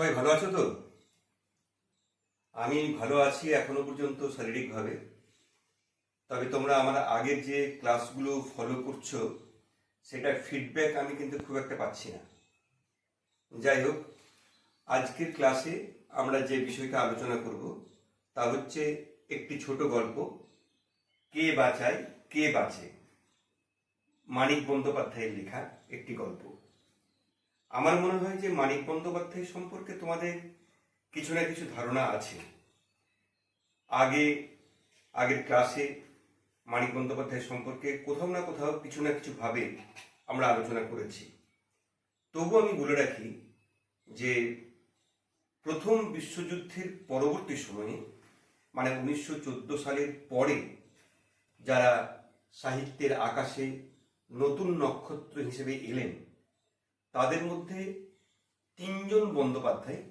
সবাই ভালো আছো তো? আমি ভালো আছি এখনো পর্যন্ত শারীরিকভাবে। তবে তোমরা আমার আগের যে ক্লাসগুলো ফলো করছো সেটার ফিডব্যাক আমি কিন্তু খুব একটা পাচ্ছি না। যাই হোক, আজকের ক্লাসে আমরা যে বিষয়টা আলোচনা করব তা হচ্ছে একটি ছোট গল্প, কে বাঁচায় কে বাঁচে। মানিক বন্দ্যোপাধ্যায়ের লেখা একটি গল্প। আমার মনে হয় যে মানিক বন্দ্যোপাধ্যায় সম্পর্কে তোমাদের কিছু না কিছু ধারণা আছে। আগের ক্লাসে মানিক বন্দ্যোপাধ্যায় সম্পর্কে কোথাও না কোথাও কিছু না কিছু ভাবে আমরা আলোচনা করেছি। তবু আমি বলে রাখি যে প্রথম বিশ্বযুদ্ধের পরবর্তী সময়ে, মানে 1914 সালের পরে যারা সাহিত্যের আকাশে নতুন নক্ষত্র হিসেবে এলেন, তাদের মধ্যে তিনজন বন্দ্যোপাধ্যায়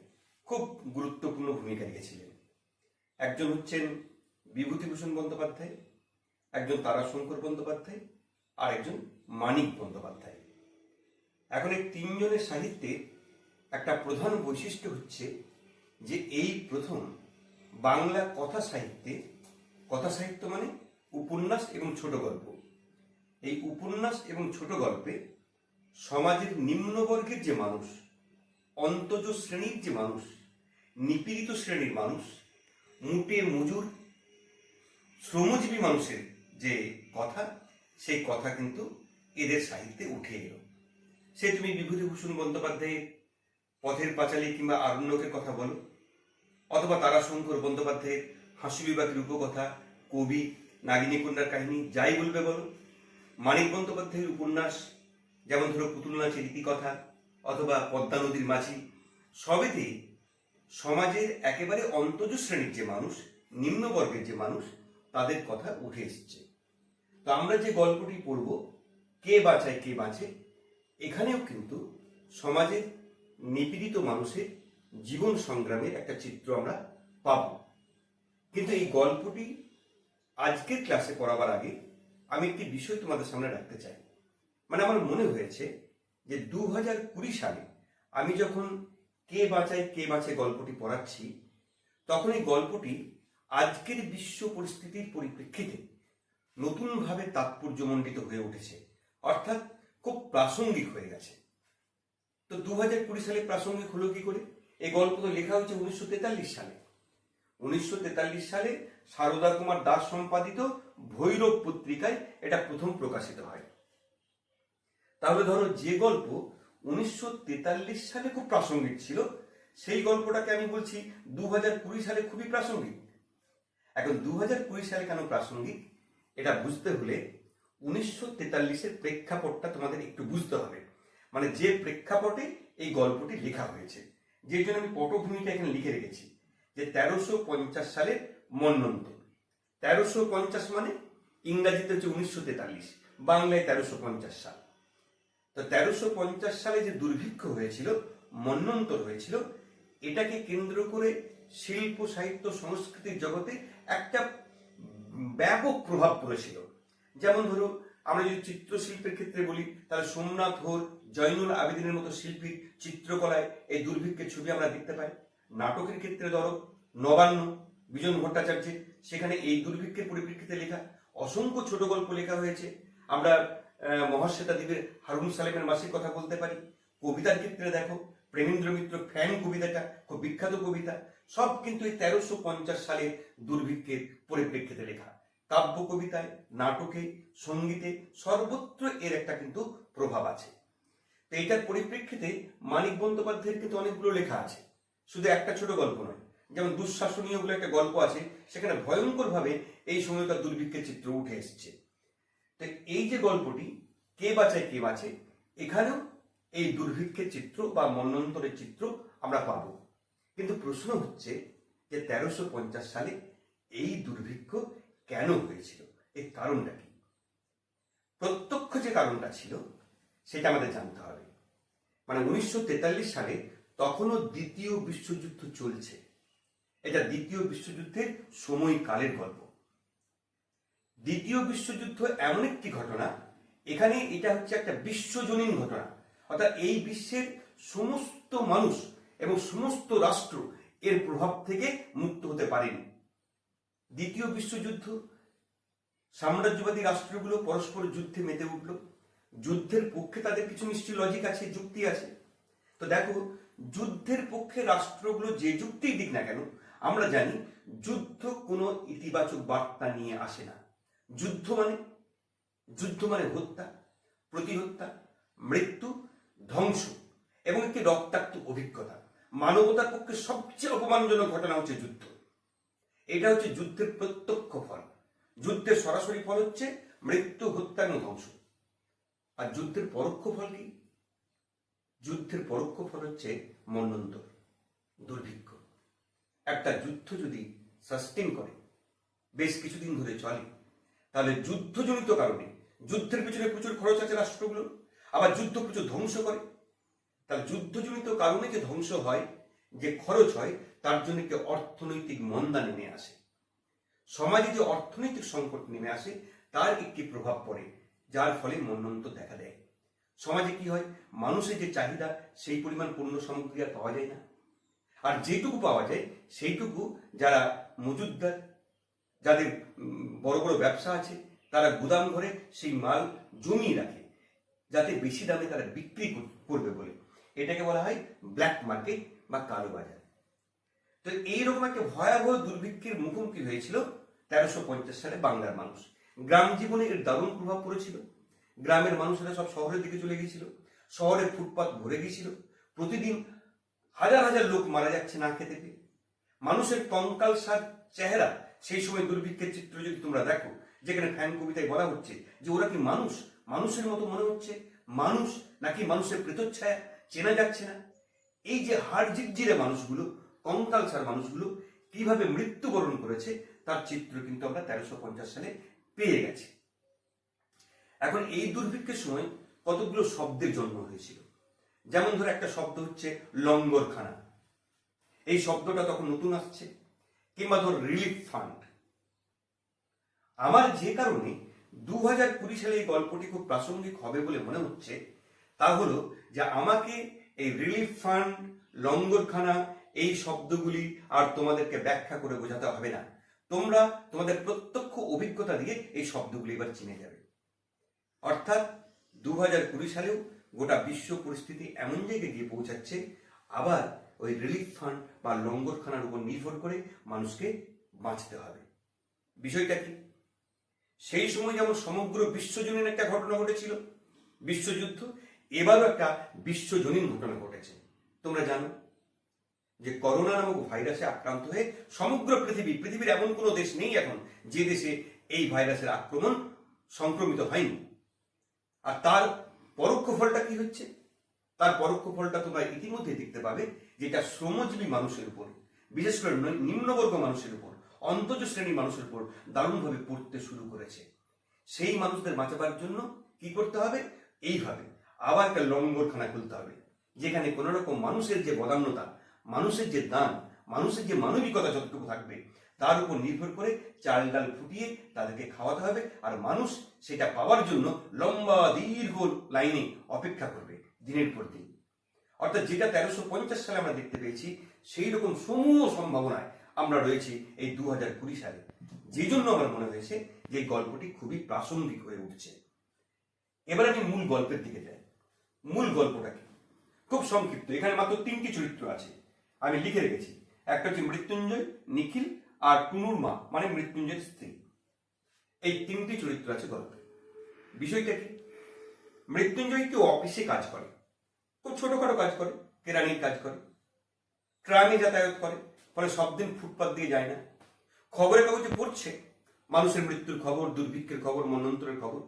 খুব গুরুত্বপূর্ণ ভূমিকা রেখেছিলেন। একজন হচ্ছেন বিভূতিভূষণ বন্দ্যোপাধ্যায়, একজন তারাশঙ্কর বন্দ্যোপাধ্যায়, আর একজন মানিক বন্দ্যোপাধ্যায়। এখন এই তিনজনের সাহিত্যে একটা প্রধান বৈশিষ্ট্য হচ্ছে যে এই প্রথম বাংলা কথা সাহিত্য মানে উপন্যাস এবং ছোট গল্প, এই উপন্যাস এবং ছোট গল্পে সমাজের নিম্নবর্গের যে মানুষ, অন্তজ শ্রেণীর যে মানুষ, নিপীড়িত শ্রেণীর মানুষ, মুটে মজুর শ্রমজীবী মানুষের যে কথা, সেই কথা কিন্তু এদের সাহিত্যে উঠে এলো। সে তুমি বিভূতিভূষণ বন্দ্যোপাধ্যায়ের পথের পাঁচালী কিংবা আরণ্যকের কথা বলো, অথবা তারাশঙ্কর বন্দ্যোপাধ্যায়ের হাসিবিবাদের উপকথা, কবি, নাগিনী কন্যার কাহিনী, যাই বলবে বলো, মানিক বন্দ্যোপাধ্যায়ের উপন্যাস যেমন ধরো পুতুল নাচের ইতিকথা অথবা পদ্মা নদীর মাঝি, সবেতেই সমাজের একেবারে অন্তজ শ্রেণীর যে মানুষ, নিম্নবর্গের যে মানুষ, তাদের কথা উঠে এসছে। তো আমরা যে গল্পটি পড়ব, কে বাঁচায় কে বাঁচে, এখানেও কিন্তু সমাজের নিপীড়িত মানুষের জীবন সংগ্রামের একটা চিত্র আমরা পাব। কিন্তু এই গল্পটি আজকের ক্লাসে পড়াবার আগে আমি একটি বিষয় তোমাদের সামনে রাখতে চাই। মানে আমার মনে হয়েছে যে 2020 সালে আমি যখন কে বাঁচায় কে বাঁচে গল্পটি পড়াচ্ছি, তখন এই গল্পটি আজকের বিশ্ব পরিস্থিতির পরিপ্রেক্ষিতে নতুনভাবে তাৎপর্যমণ্ডিত হয়ে উঠেছে, অর্থাৎ খুব প্রাসঙ্গিক হয়ে গেছে। তো 2020 সালে প্রাসঙ্গিক হলো কি করে? এই গল্প তো লেখা হয়েছে 1943 সালে। 1943 সালে সারদা কুমার দাস সম্পাদিত ভৈরব পত্রিকায় এটা প্রথম প্রকাশিত হয়। তাহলে ধরো, যে গল্প 1943 সালে খুব প্রাসঙ্গিক ছিল, সেই গল্পটাকে আমি বলছি 2020 সালে খুবই প্রাসঙ্গিক। এখন 2020 সালে কেন প্রাসঙ্গিক, এটা বুঝতে হলে 1943-এর প্রেক্ষাপটটা তোমাদের একটু বুঝতে হবে। মানে যে প্রেক্ষাপটে এই গল্পটি লেখা হয়েছে, যে জন্য আমি পটভূমিটা এখানে লিখে রেখেছি যে 1350 সালের মন্বন্তর। 1350 মানে ইংরাজিতে হচ্ছে 1943, বাংলায় 1350 সাল। তো 1350 সালে যে দুর্ভিক্ষ হয়েছিল, মন্বন্তর হয়েছিল, এটাকে কেন্দ্র করে শিল্প, সাহিত্য, সংস্কৃতির জগতে একটা ব্যাপক প্রভাব পড়েছিল। যেমন ধরো, আমরা যদি চিত্রশিল্পের ক্ষেত্রে বলি, তাহলে সোমনাথ হোর, জয়নুল আবেদিনের মতো শিল্পীর চিত্রকলায় এই দুর্ভিক্ষের ছবি আমরা দেখতে পাই। নাটকের ক্ষেত্রে ধরো নবান্ন, বিজন ভট্টাচার্যের, সেখানে এই দুর্ভিক্ষের পরিপ্রেক্ষিতে লেখা অসংখ্য ছোট গল্প লেখা হয়েছে। আমরা মহাশ্বেতা দ্বীপের হারুন সালেমের মাসির কথা বলতে পারি। কবিতার ক্ষেত্রে দেখো, প্রেমেন্দ্র মিত্র ফ্যান কবিতাটা খুব বিখ্যাত কবিতা, সব কিন্তু এই 1350 সালের দুর্ভিক্ষের পরিপ্রেক্ষিতে লেখা। কাব্য কবিতায়, নাটকে, সঙ্গীতে সর্বত্র এর একটা কিন্তু প্রভাব আছে। তো এইটার পরিপ্রেক্ষিতে মানিক বন্দ্যোপাধ্যায়ের কিন্তু অনেকগুলো লেখা আছে, শুধু একটা ছোট গল্প নয়। যেমন দুঃশাসনীয় বলে একটা গল্প আছে, সেখানে ভয়ঙ্করভাবে এই সময়কার দুর্ভিক্ষের চিত্র উঠে এসছে। তো এই যে গল্পটি কে বাঁচায় কে বাঁচে, এখানেও এই দুর্ভিক্ষের চিত্র বা মন্বন্তরের চিত্র আমরা পাব। কিন্তু প্রশ্ন হচ্ছে যে 1350 সালে এই দুর্ভিক্ষ কেন হয়েছিল, এর কারণটা কি? প্রত্যক্ষ যে কারণটা ছিল সেটা আমাদের জানতে হবে। মানে 1943 সালে তখনও দ্বিতীয় বিশ্বযুদ্ধ চলছে। এটা দ্বিতীয় বিশ্বযুদ্ধের সময়কালের গল্প। দ্বিতীয় বিশ্বযুদ্ধ এমন একটি ঘটনা, এখানে এটা হচ্ছে একটা বিশ্বজনীন ঘটনা, অর্থাৎ এই বিশ্বের সমস্ত মানুষ এবং সমস্ত রাষ্ট্র এর প্রভাব থেকে মুক্ত হতে পারেনি। দ্বিতীয় বিশ্বযুদ্ধ, সাম্রাজ্যবাদী রাষ্ট্রগুলো পরস্পর যুদ্ধে মেতে উঠল। যুদ্ধের পক্ষে তাদের কিছু নিশ্চয়ই লজিক আছে, যুক্তি আছে। তো দেখো, যুদ্ধের পক্ষে রাষ্ট্রগুলো যে যুক্তিই দিক না কেন, আমরা জানি যুদ্ধ কোনো ইতিবাচক বার্তা নিয়ে আসে না। যুদ্ধ মানে হত্যা, প্রতিহত্যা, মৃত্যু, ধ্বংস এবং একটি রক্তাক্ত অভিজ্ঞতা। মানবতার পক্ষে সবচেয়ে অপমানজনক ঘটনা হচ্ছে যুদ্ধ। এটা হচ্ছে যুদ্ধের প্রত্যক্ষ ফল। যুদ্ধের সরাসরি ফল হচ্ছে মৃত্যু, হত্যা এবং ধ্বংস। আর যুদ্ধের পরোক্ষ ফল কি? যুদ্ধের পরোক্ষ ফল হচ্ছে মন্বন্তর, দুর্ভিক্ষ। একটা যুদ্ধ যদি সাস্টেন করে, বেশ কিছুদিন ধরে চলে, তাহলে যুদ্ধজনিত কারণে, যুদ্ধের পিছনে প্রচুর খরচ আছে রাষ্ট্রগুলো, আবার যুদ্ধ প্রচুর ধ্বংস করে। তাহলে যুদ্ধজনিত কারণে যে ধ্বংস হয়, যে খরচ হয়, তার জন্য একটি অর্থনৈতিক মন্দা নেমে আসে। সমাজে যে অর্থনৈতিক সংকট নেমে আসে, তার একটি প্রভাব পড়ে, যার ফলে মন্বন্তর দেখা দেয়। সমাজে কি হয়, মানুষের যে চাহিদা সেই পরিমাণ পণ্য সামগ্রী আর পাওয়া যায় না। আর যেটুকু পাওয়া যায় সেইটুকু যারা মজুদদার, যাদের বড় বড় ব্যবসা আছে, তারা গুদাম ঘরে সেই মাল জমিয়ে রাখে, যাতে বেশি দামে তারা বিক্রি করবে বলে। এটাকে বলা হয় ব্ল্যাক মার্কেট বা কালো বাজার। তো এইরকম একটা ভয়াবহ দুর্ভিক্ষের মুখোমুখি হয়েছিল 1350 সালে বাংলার মানুষ। গ্রাম জীবনে এর দারুণ প্রভাব পড়েছিল। গ্রামের মানুষেরা সব শহরের দিকে চলে গিয়েছিল, শহরে ফুটপাত ভরে গিয়েছিল। প্রতিদিন হাজার হাজার লোক মারা যাচ্ছে না খেতে পেয়ে। মানুষের কঙ্কালসার চেহারা সেই সময় দুর্ভিক্ষের চিত্র যদি তোমরা দেখো, যেখানে ফ্যান কবিতায় বলা হচ্ছে যে ওরা কি মানুষ, মানুষের মতো মনে হচ্ছে, মানুষ নাকি মানুষের প্রেতচ্ছায়া চেনা যাচ্ছে না। এই যে হাড় জিরজিরে মানুষগুলো, কঙ্কালসার মানুষগুলো কিভাবে মৃত্যুবরণ করেছে, তার চিত্র কিন্তু আমরা 1350 সালে পেয়ে গেছি। এখন এই দুর্ভিক্ষের সময় কতগুলো শব্দের জন্ম হয়েছিল। যেমন ধরো একটা শব্দ হচ্ছে লঙ্গরখানা, এই শব্দটা তখন নতুন আসছে। কিংবা ধর রিলিফ ফান্ড। আমার যে কারণে 2020 সালে এই গল্পটি খুব প্রাসঙ্গিক হবে বলে মনে হচ্ছে, তা হলো যে আমাকে এই রিলিফ ফান্ড, লঙ্গরখানা, এই শব্দগুলি আর তোমাদেরকে ব্যাখ্যা করে বোঝাতে হবে না। তোমরা তোমাদের প্রত্যক্ষ অভিজ্ঞতা দিয়ে এই শব্দগুলি এবার চিনে যাবে। অর্থাৎ 2020 সালেও গোটা বিশ্ব পরিস্থিতি এমন জায়গায় গিয়ে পৌঁছাচ্ছে, আবার ওই রিলিফ ফান্ড বা লঙ্গরখানার উপর নির্ভর করে মানুষকে বাঁচতে হবে। বিষয়টা কি? সেই সময় যেমন সমগ্র বিশ্বজনীন একটা ঘটনা ঘটেছিল, বিশ্বযুদ্ধ, এবারও একটা বিশ্বজনীন ঘটনা ঘটেছে। তোমরা জানো যে করোনা নামক ভাইরাসে আক্রান্ত হয়ে সমগ্র পৃথিবীর এমন কোনো দেশ নেই এখন যে দেশে এই ভাইরাসের আক্রমণ সংক্রমিত হয়নি। আর তার পরোক্ষ ফলটা কি হচ্ছে? তার পরোক্ষ ফলটা তোমরা ইতিমধ্যে দেখতে পাবে, যেটা শ্রমজীবী মানুষের উপর, বিশেষ করে নিম্নবর্গ মানুষের উপর, অন্তজ শ্রেণীর মানুষের উপর দারুণভাবে পড়তে শুরু করেছে। সেই মানুষদের বাঁচাবার জন্য কি করতে হবে? এইভাবে আবার একটা লঙ্গরখানা খুলতে হবে, যেখানে কোন রকম মানুষের যে বদান্যতা, মানুষের যে দান, মানুষের যে মানবিকতা যতটুকু থাকবে, তার উপর নির্ভর করে চাল ডাল ফুটিয়ে তাদেরকে খাওয়াতে হবে। আর মানুষ সেটা পাওয়ার জন্য লম্বা দীর্ঘ লাইনে অপেক্ষা করবে দিনের পর দিন। অর্থাৎ যেটা 1350 সালে আমরা দেখতে পেয়েছি, সেই রকম সমূহ সম্ভাবনায় আমরা রয়েছি এই 2020 সালে। যে জন্য আমার মনে হয়েছে যে গল্পটি খুবই প্রাসঙ্গিক হয়ে উঠছে। এবার আমি মূল গল্পের দিকে যাই। মূল গল্পটা কি? খুব সংক্ষিপ্ত। এখানে মাত্র 3টি চরিত্র আছে, আমি লিখে রেখেছি। একটা হচ্ছে মৃত্যুঞ্জয়, নিখিল আর টুনুর মা, মানে মৃত্যুঞ্জয়ের স্ত্রী। এই 3টি চরিত্র আছে গল্পে। বিষয়টা কি? মৃত্যুঞ্জয় কেউ অফিসে কাজ করে, খুব ছোটখাটো কাজ করে, কেরানির কাজ করে, ট্রামে যাতায়াত করে, ফলে সব দিন ফুটপাত দিয়ে যায় না। খবরের কাগজে পড়ছে মানুষের মৃত্যুর খবর, দুর্ভিক্ষের খবর, মন্বন্তরের খবর,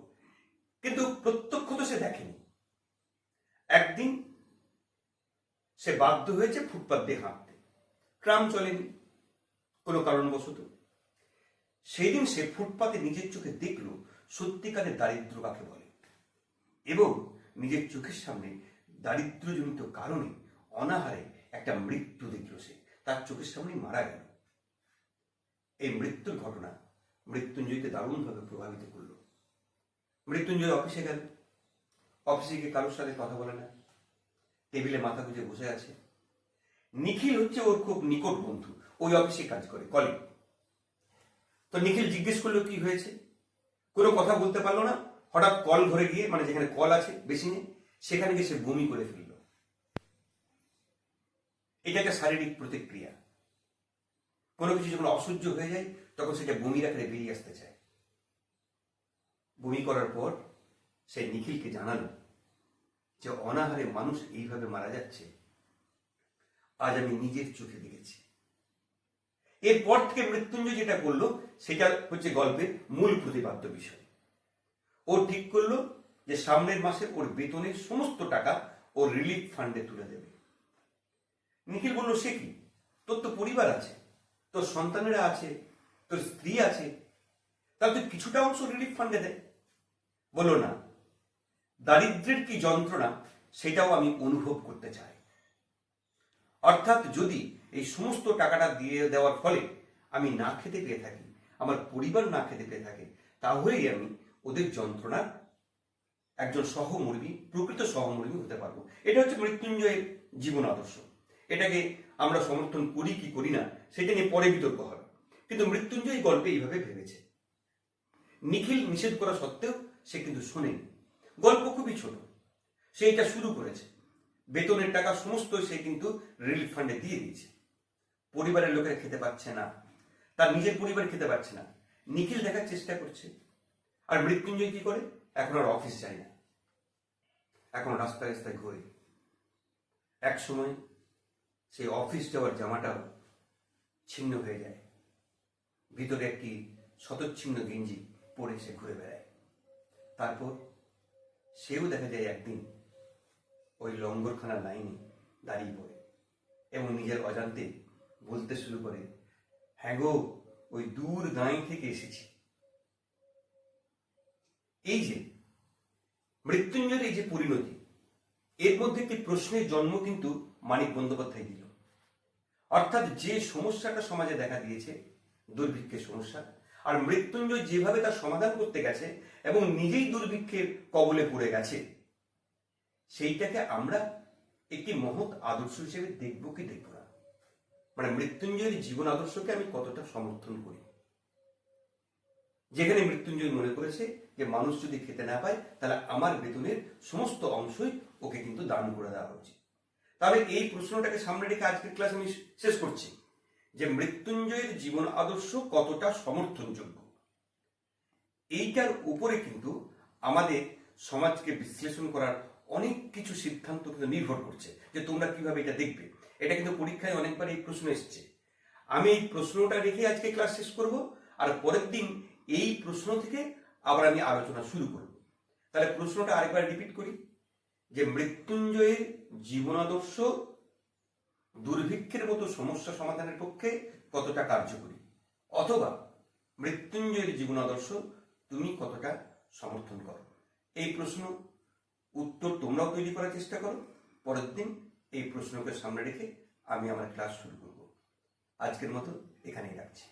কিন্তু প্রত্যক্ষ তো সে দেখেনি। একদিন সে বাধ্য হয়েছে ফুটপাত দিয়ে হাঁটতে, ট্রাম চলেনি কোনো কারণবশত। সেই দিন সে ফুটপাতে নিজের চোখে দেখল সত্যিকারের দারিদ্র কাকে বলে, এবং নিজের চোখের সামনে দারিদ্রজনিত কারণে অনাহারে একটা মৃত্যু দেখল। সে তার চোখের সামনে মারা গেল। এই মৃত্যুর ঘটনা মৃত্যুঞ্জয়কে দারুণভাবে প্রভাবিত করল। মৃত্যুঞ্জয় অফিসে গেল, অফিসে গিয়ে কারোর সাথে কথা বলে না, টেবিলে মাথা গুঁজে বসে আছে। নিখিল হচ্ছে ওর খুব নিকট বন্ধু, ওই অফিসে কাজ করে, কলিগ। তো নিখিল জিজ্ঞেস করলো কি হয়েছে, কোনো কথা বলতে পারলো না। হঠাৎ কল ঘরে গিয়ে, মানে যেখানে কল আছে বেসিনে, সেখানে গিয়ে সে বমি করে ফেলল। এটা একটা শারীরিক প্রতিক্রিয়া। কোনো কিছু যখন অসহ্য হয়ে যায় তখন সেটা বমির আকারে বেরিয়ে আসতে চায়। বমি করার পর সে নিখিলকে জানালো যে অনাহারে মানুষ এইভাবে মারা যাচ্ছে আজ আমি নিজের চোখে দেখেছি। এরপর থেকে মৃত্যুঞ্জয় যেটা করলো সেটা হচ্ছে গল্পের মূল প্রতিপাদ্য বিষয়। ও ঠিক করলো যে সামনের মাসে ওর বেতনের সমস্ত টাকা ওর রিলিফ ফান্ডে তুলে দেবে। নিখিল বলল, সে কি, তোর তো পরিবার আছে, তোর সন্তানেরা আছে, তোর স্ত্রী আছে, তাহলে তুই কিছুটা অংশ রিলিফ ফান্ডে দেয়। বললো, না, দারিদ্র্যের কি যন্ত্রণা সেটাও আমি অনুভব করতে চাই। অর্থাৎ যদি এই সমস্ত টাকাটা দিয়ে দেওয়ার ফলে আমি না খেতে পেয়ে থাকি, আমার পরিবার না খেতে পেয়ে থাকে, তাহলেই আমি ওদের যন্ত্রণার একজন সহমর্মী, প্রকৃত সহমর্মী হতে পারবো। এটা হচ্ছে মৃত্যুঞ্জয়ের জীবন আদর্শ। এটাকে আমরা সমর্থন করি কি করি না সেটা নিয়ে পরে বিতর্ক হবে, কিন্তু মৃত্যুঞ্জয় গল্পে এইভাবে ভেবেছে। নিখিল নিষেধ করা সত্ত্বেও সে কিন্তু শোনেনি। গল্প খুবই ছোট, সে এটা শুরু করেছে, বেতনের টাকা সমস্ত সে কিন্তু রিলিফ ফান্ডে দিয়ে দিয়েছে। পরিবারের লোকেরা খেতে পাচ্ছে না, তার নিজের পরিবার খেতে পাচ্ছে না, নিখিল দেখার চেষ্টা করছে। আর মৃত্যুঞ্জয় কি করে, এখন আর অফিস যায় না, এখন রাস্তায় রাস্তায় ঘোরে। এক সময় সেই অফিস যাওয়ার জামাটাও ছিন্ন হয়ে যায়, ভিতরে একটি শতচ্ছিন্ন গেঞ্জি পরে সে ঘুরে বেড়ায়। তারপর সেও দেখা যায় একদিন ওই লঙ্গরখানার লাইনে দাঁড়িয়ে পড়ে এবং নিজের অজান্তে বলতে শুরু করে, হ্যাঁ গো, ওই দূর গাঁই থেকে এসেছি। এই যে মৃত্যুঞ্জয়ের এই যে পরিণতি, এর মধ্যে একটি প্রশ্নের জন্ম কিন্তু মানিক বন্দ্যোপাধ্যায় দিল। অর্থাৎ যে সমস্যাটা সমাজে দেখা দিয়েছে, দুর্ভিক্ষের সমস্যা, আর মৃত্যুঞ্জয় যেভাবে তার সমাধান করতে গেছে এবং নিজেই দুর্ভিক্ষের কবলে পড়ে গেছে, সেইটাকে আমরা একটি মহৎ আদর্শ হিসেবে দেখব কি দেখব না, মানে মৃত্যুঞ্জয়ের জীবন আদর্শকে আমি কতটা সমর্থন করি। যেখানে মৃত্যুঞ্জয় মনে করেছে যে মানুষ যদি খেতে না পায় তাহলে আমার বেতনের সমস্ত অংশই ওকে কিন্তু দান করে দেওয়া উচিত। তাহলে এই প্রশ্নটাকে সামনে রেখে আজকের ক্লাস আমি শেষ করছি যে মৃত্যুঞ্জয়ের জীবন আদর্শ কতটা সমর্থনযোগ্য। এইটার উপরে কিন্তু আমাদের সমাজকে বিশ্লেষণ করার অনেক কিছু সিদ্ধান্ত কিন্তু নির্ভর করছে যে তোমরা কিভাবে এটা দেখবে। এটা কিন্তু পরীক্ষায় অনেকবার এই প্রশ্ন এসছে। আমি এই প্রশ্নটা রেখে আজকে ক্লাস শেষ করব, আর পরের দিন এই প্রশ্ন থেকে আবার আমি আলোচনা শুরু করব। তাহলে প্রশ্নটা আরেকবার রিপিট করি যে মৃত্যুঞ্জয়ের জীবন আদর্শ দুর্ভিক্ষের মতো সমস্যা সমাধানের পক্ষে কতটা কার্যকরী, অথবা মৃত্যুঞ্জয়ের জীবন আদর্শ তুমি কতটা সমর্থন করো। এই প্রশ্ন উত্তর তোমরাও তৈরি করার চেষ্টা করো। পরের দিন এই প্রশ্নকে সামনে রেখে আমি আমার ক্লাস শুরু করব। আজকের মতো এখানেই রাখছি।